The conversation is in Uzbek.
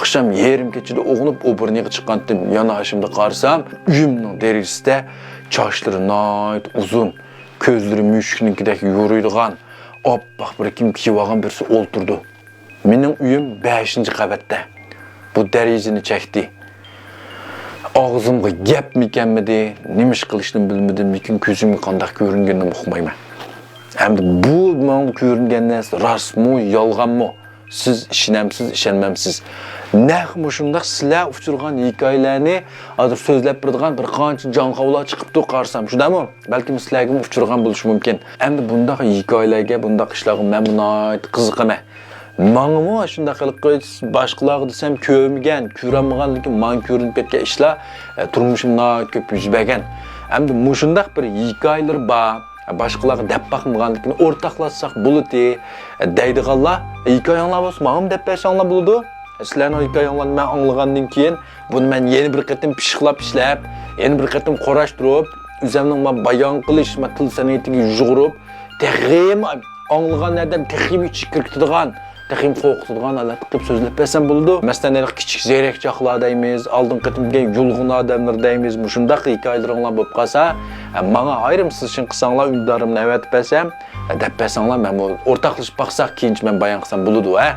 Akşam yerim keçide oğunup oburniye çıkandım yanaşımda qarsam, uyumның derisinde çaşları nayt uzun, közleri müşkininkideki yoruyduğun, oppak bir kim kiyivağın birisi olturdu. Mening uyum 5-ci qavatda. Bu dereceni çekti. Ağzımga gap mikenmedi, nimish qilishni bilmedim, lekin ko'zimga qandaq ko'ringanini uqmayman. Endi bu men ko'ringan narsa rostmi, yolg'onmi? Siz ishonamsiz, ishonmamsiz. Nahmu shundaq sizlar uchirgan hikoyalarni hozir so'zlab beradigan bir qancha jonqovlar chiqibdi qarsam, shundami? Balki sizlarga uchirgan bo'lishi mumkin. Endi bundaq hikoyalarga, bundaq ishlarga men bunayt qiziqaman. Mağmı şunda qilib başqalarga desem ko'rmagan, ko'ramagan, lekin men ko'rinib ketgan ishlar turmushimda ko'p yuzbagan. Endi mushundaq bir hikoyalar bor. Başqalarga deb baxmagan, lekin o'rtaqlashsak bo'ladi. Deydiganlar, hikoyanglar bo'lsa, men deb bersanglar bo'ladi. Sizlarning hikoyanglarni men anglagandan keyin buni men yeni bir qatim pishiqlab ishlab, yeni bir qatim qorashtirib, o'zimning men bayon qilish, men til san'atiga yug'urib, texim anglaganlardan texim ichib kirgitadigan Texim qo'rqitadigan holat qilib so'zlab bersam bo'ladi. Masalan, kichik zeyrekchaqlar deymiz, oldin qatimga yulg'un odamlar deymiz. Shundaq hikoyalaringlar bo'lib qolsa, menga ayrimsiz uchun qilsanglar, uydarimni avatib bersam, deb bersanglar, men o'rtaqlashib baqsaq, keyin men bayon qilsam bo'ladi, ha?